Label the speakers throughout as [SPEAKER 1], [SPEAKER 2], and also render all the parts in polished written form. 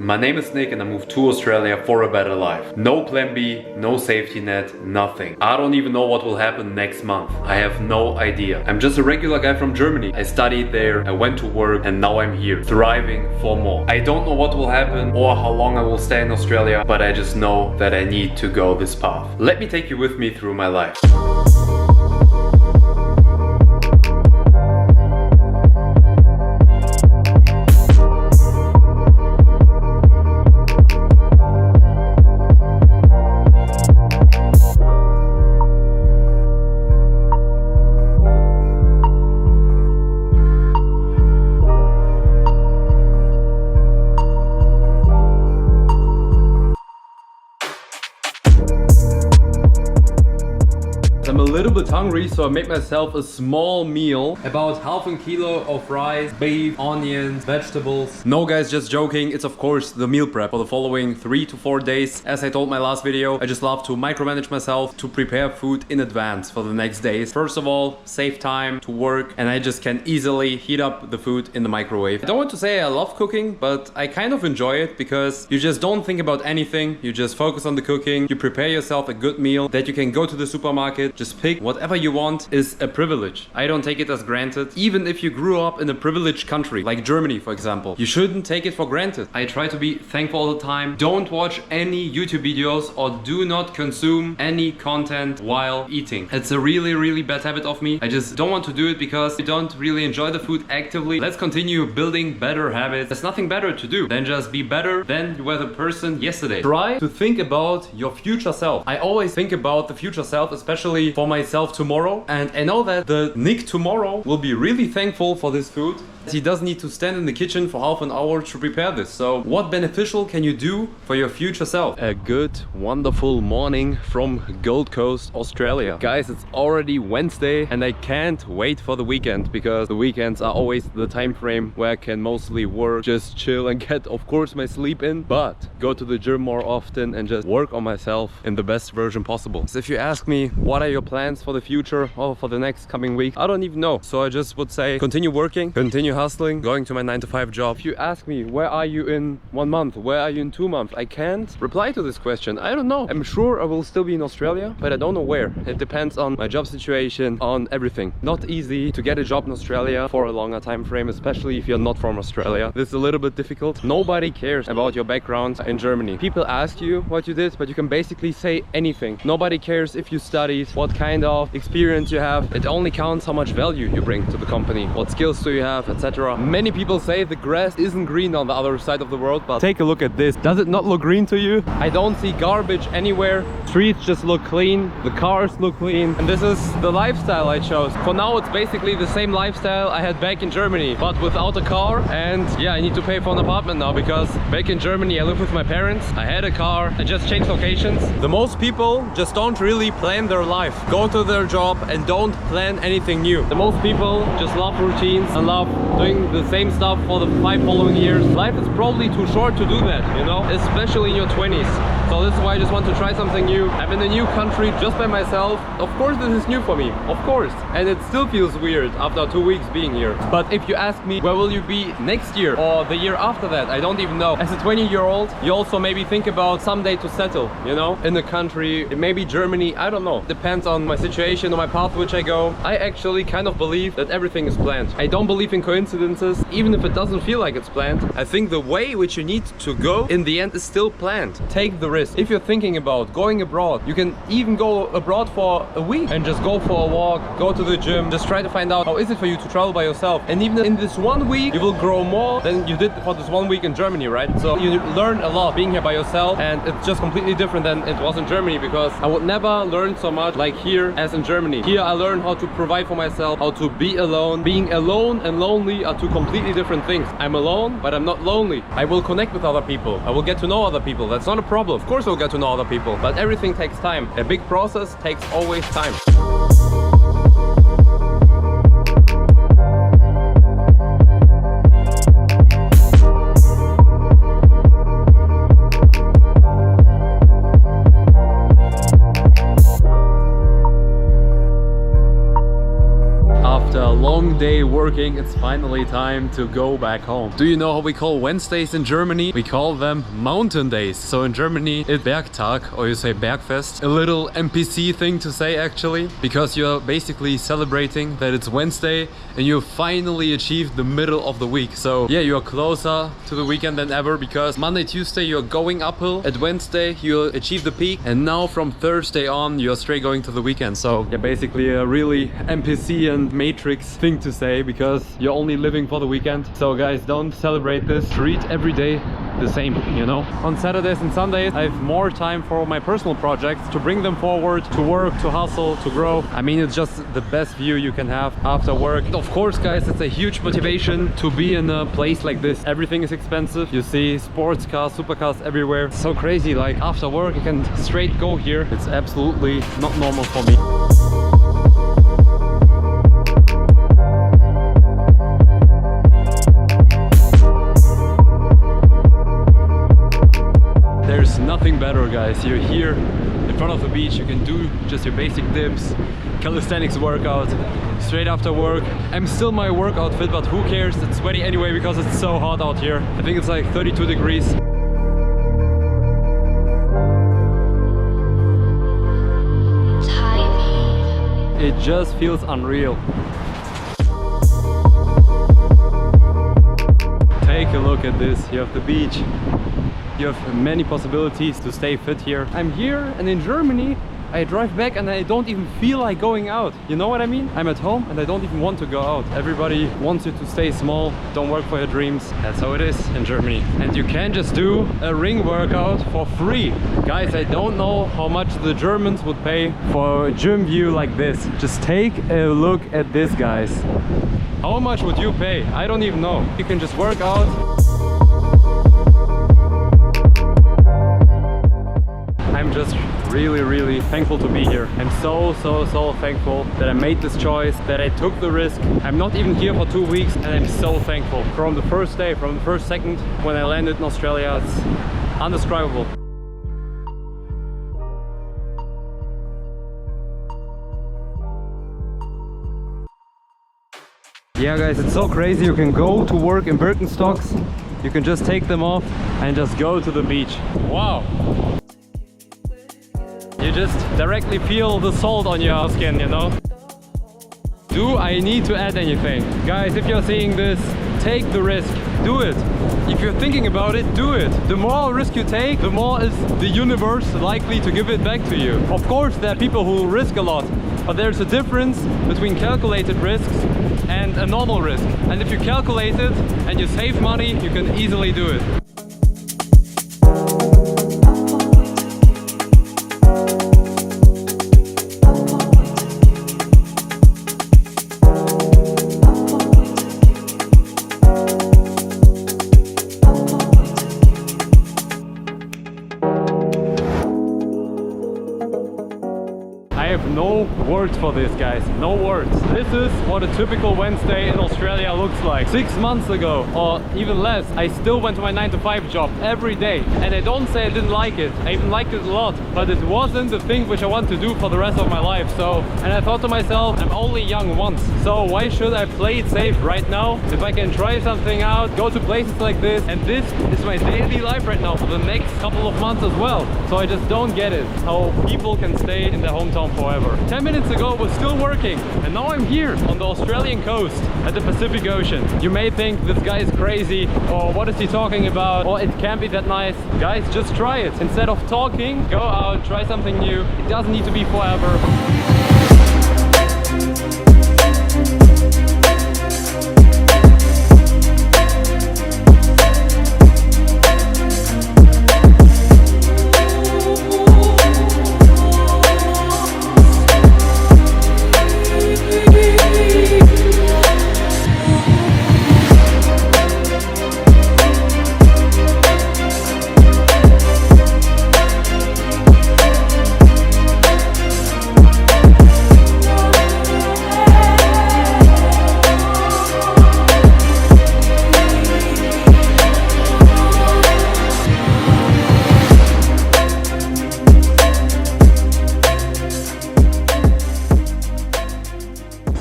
[SPEAKER 1] My name is Nick and I moved to Australia for a better life. No plan B, no safety net, nothing. I don't even know what will happen next month. I have no idea. I'm just a regular guy from Germany. I studied there, I went to work, and now I'm here, thriving for more. I don't know what will happen or how long I will stay in Australia, but I just know that I need to go this path. Let me take you with me through my life. I'm a little bit hungry, so I made myself a small meal. About half a kilo of rice, beef, onions, vegetables. No guys, just joking. It's of course the meal prep for the following 3 to 4 days. As I told my last video, I just love to micromanage myself, to prepare food in advance for the next days. First of all, save time to work, and I just can easily heat up the food in the microwave. I don't want to say I love cooking, but I kind of enjoy it because you just don't think about anything. You just focus on the cooking. You prepare yourself a good meal that you can go to the supermarket, just pick whatever you want. Is a privilege. I don't take it as granted. Even if you grew up in a privileged country, like Germany, for example, you shouldn't take it for granted. I try to be thankful all the time. Don't watch any YouTube videos or do not consume any content while eating. It's a really bad habit of me. I just don't want to do it because you don't really enjoy the food actively. Let's continue building better habits. There's nothing better to do than just be better than you were the person yesterday. Try to think about your future self. I always think about the future self, especially for myself tomorrow, and I know that the Nick tomorrow will be really thankful for this food. He doesn't need to stand in the kitchen for half an hour to prepare this. So what beneficial can you do for your future self? A good, wonderful morning from Gold Coast, Australia. Guys, it's already Wednesday and I can't wait for the weekend because the weekends are always the time frame where I can mostly work, just chill and get, of course, my sleep in, but go to the gym more often and just work on myself in the best version possible. So if you ask me, what are your plans for the future or for the next coming week? I don't even know. So I just would say, continue working, continue hustling, going to my 9-to-5 job. If you ask me, where are you in 1 month? Where are you in 2 months? I can't reply to this question. I don't know. I'm sure I will still be in Australia, but I don't know where. It depends on my job situation, on everything. Not easy to get a job in Australia for a longer time frame, especially if you're not from Australia. This is a little bit difficult. Nobody cares about your background in Germany. People ask you what you did, but you can basically say anything. Nobody cares if you studied, what kind of experience you have. It only counts how much value you bring to the company. What skills do you have, etc. Many people say the grass isn't green on the other side of the world, but take a look at this. Does it not look green to you? I don't see garbage anywhere. Streets just look clean. The cars look clean. And this is the lifestyle I chose. For now, it's basically the same lifestyle I had back in Germany, but without a car. And yeah, I need to pay for an apartment now because back in Germany, I live with my parents. I had a car. I just changed locations. The most people just don't really plan their life. Go to their job and don't plan anything new. The most people just love routines and love doing the same stuff for the 5 following years. Life is probably too short to do that, you know, especially in your 20s. So this is why I just want to try something new. I'm in a new country just by myself. Of course this is new for me, of course. And it still feels weird after 2 weeks being here. But if you ask me, where will you be next year or the year after that, I don't even know. As a 20-year-old, you also maybe think about someday to settle, you know, in a country, maybe Germany, I don't know. Depends on my situation, on my path which I go. I actually kind of believe that everything is planned. I don't believe in coincidences, even if it doesn't feel like it's planned. I think the way which you need to go in the end is still planned. Take the risk. If you're thinking about going abroad, you can even go abroad for a week and just go for a walk, go to the gym, just try to find out how is it for you to travel by yourself. And even in this 1 week, you will grow more than you did for this 1 week in Germany, right? So you learn a lot being here by yourself, and it's just completely different than it was in Germany because I would never learn so much like here as in Germany. Here I learned how to provide for myself, how to be alone. Being alone and lonely are two completely different things. I'm alone, but I'm not lonely. I will connect with other people. I will get to know other people. That's not a problem. Of course I'll get to know other people, but everything takes time. A big process takes always time. After a long day working working, it's finally time to go back home. Do you know how we call Wednesdays in Germany? We call them mountain days. So in Germany, it's Bergtag, or you say Bergfest. A little NPC thing to say actually, because you're basically celebrating that it's Wednesday and you finally achieved the middle of the week. So yeah, you're closer to the weekend than ever, because Monday, Tuesday, you're going uphill. At Wednesday, you achieve the peak. And now from Thursday on, you're straight going to the weekend. So yeah, basically a really NPC and Matrix thing to say, because you're only living for the weekend. So guys, don't celebrate this. Treat every day the same, you know? On Saturdays and Sundays, I have more time for my personal projects, to bring them forward, to work, to hustle, to grow. I mean, it's just the best view you can have after work. Of course, guys, it's a huge motivation to be in a place like this. Everything is expensive. You see sports cars, supercars everywhere. It's so crazy. Like after work, you can straight go here. It's absolutely not normal for me. There's nothing better, guys. You're here in front of the beach. You can do just your basic dips, calisthenics workout straight after work. I'm still in my work outfit, but who cares? It's sweaty anyway because it's so hot out here. I think it's like 32 degrees. It just feels unreal. Take a look at this. You have the beach. You have many possibilities to stay fit here. I'm here, and in Germany I drive back and I don't even feel like going out. You know what I mean? I'm at home and I don't even want to go out. Everybody wants you to stay small, don't work for your dreams. That's how it is in Germany. And you can just do a ring workout for free. Guys, I don't know how much the Germans would pay for a gym view like this. Just take a look at this, guys. How much would you pay? I don't even know. You can just work out. I'm just really thankful to be here. I'm so thankful that I made this choice, that I took the risk. I'm not even here for 2 weeks, and I'm so thankful. From the first day, from the first second when I landed in Australia, it's indescribable. Yeah, guys, it's so crazy. You can go to work in Birkenstocks, you can just take them off and just go to the beach. Wow! You just directly feel the salt on your skin, you know? Do I need to add anything? Guys, if you're seeing this, take the risk. Do it. If you're thinking about it, do it. The more risk you take, the more is the universe likely to give it back to you. Of course, there are people who risk a lot, but there's a difference between calculated risks and a normal risk. And if you calculate it and you save money, you can easily do it. I have no words for this, guys. No words. This is what a typical Wednesday in Australia looks like. 6 months ago, or even less, I still went to my 9-to-5 job every day. And I don't say I didn't like it. I even liked it a lot. But it wasn't the thing which I want to do for the rest of my life. And I thought to myself, I'm only young once. So why should I play it safe right now? If I can try something out, go to places like this. And this is my daily life right now for the next couple of months as well. So I just don't get it. How people can stay in their hometown forever. 10 minutes ago was still working, and now I'm here on the Australian coast at the Pacific Ocean. You may think this guy is crazy, or what is he talking about, or it can't be that nice. Guys, just try it. Instead of talking, go out, try something new. It doesn't need to be forever.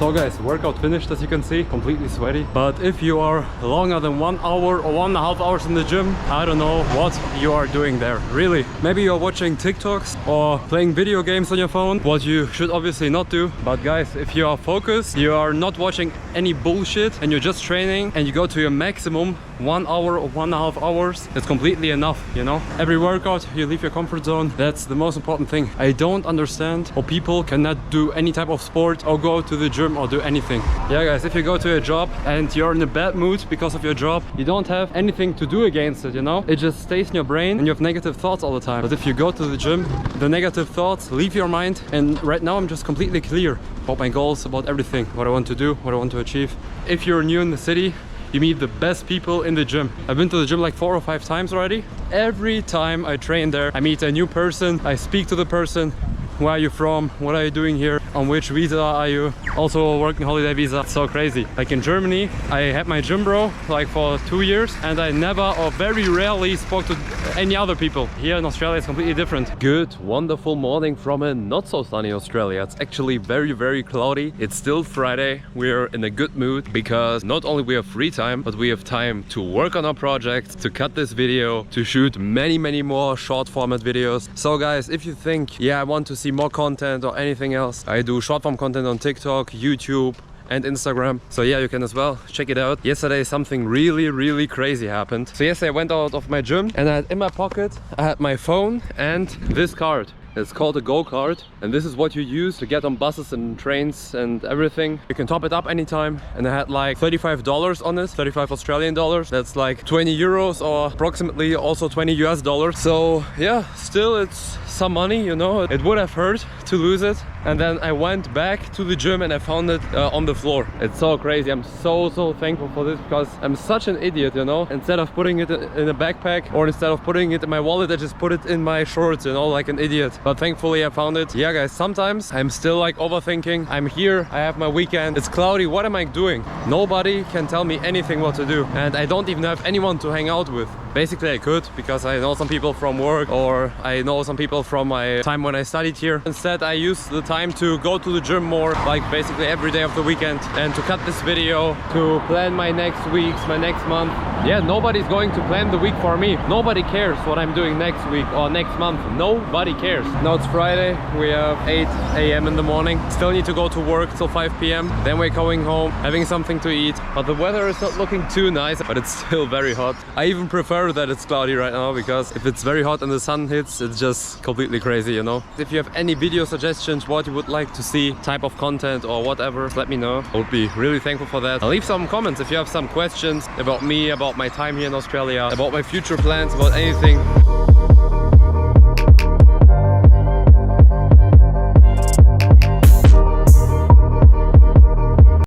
[SPEAKER 1] So guys, workout finished as you can see, completely sweaty. But if you are longer than 1 hour or 1.5 hours in the gym, I don't know what you are doing there, really. Maybe you're watching TikToks or playing video games on your phone, what you should obviously not do. But guys, if you are focused, you are not watching any bullshit and you're just training and you go to your maximum 1 hour or 1.5 hours, it's completely enough, you know. Every workout you leave your comfort zone, that's the most important thing. I don't understand how people cannot do any type of sport or go to the gym or do anything. Yeah guys, if you go to a job and you're in a bad mood because of your job, you don't have anything to do against it, you know. It just stays in your brain and you have negative thoughts all the time. But if you go to the gym, the negative thoughts leave your mind, and right now I'm just completely clear about my goals, about everything, what I want to do, what I want to achieve. If you're new in the city, you meet the best people in the gym. I've been to the gym like 4 or 5 times already. Every time I train there, I meet a new person, I speak to the person. Where are you from? What are you doing here? On which visa are you? Also working holiday visa. It's so crazy. Like in Germany, I had my gym bro like for 2 years and I never or very rarely spoke to any other people. Here in Australia it's completely different. Good, wonderful morning from a not so sunny Australia. It's actually very, very cloudy. It's still Friday. We're in a good mood because not only we have free time, but we have time to work on our project, to cut this video, to shoot many more short format videos. So guys, if you think, yeah, I want to see more content or anything else, I do short form content on TikTok, YouTube and Instagram. So yeah, you can as well check it out. Yesterday something really crazy happened. So yesterday I went out of my gym and I had in my pocket, I had my phone and this card. It's called a Go card, and this is what you use to get on buses and trains and everything. You can top it up anytime, and I had like $35 on it, 35 Australian dollars. That's like 20 euros or approximately also 20 US dollars. So yeah, still it's some money, you know. It would have hurt to lose it. And then I went back to the gym and I found it on the floor. It's so crazy. I'm so thankful for this because I'm such an idiot, you know. Instead of putting it in a backpack or instead of putting it in my wallet, I just put it in my shorts, you know, like an idiot. But thankfully I found it. Yeah guys, sometimes I'm still like overthinking. I'm here, I have my weekend, it's cloudy, what am I doing? Nobody can tell me anything what to do, and I don't even have anyone to hang out with. Basically I could, because I know some people from work or I know some people from my time when I studied here. Instead I use the time to go to the gym more, like basically every day of the weekend, and to cut this video, to plan my next weeks, my next month. Yeah, nobody's going to plan the week for me. Nobody cares what I'm doing next week or next month. Nobody cares. Now it's Friday, we have 8 AM in the morning. Still need to go to work till 5 PM. Then we're going home, having something to eat. But the weather is not looking too nice, but it's still very hot. I even prefer that it's cloudy right now, because if it's very hot and the sun hits, it's just completely crazy, you know. If you have any video suggestions, what you would like to see, type of content or whatever, let me know. I would be really thankful for that. I'll leave some comments if you have some questions about me, about my time here in Australia, about my future plans, about anything.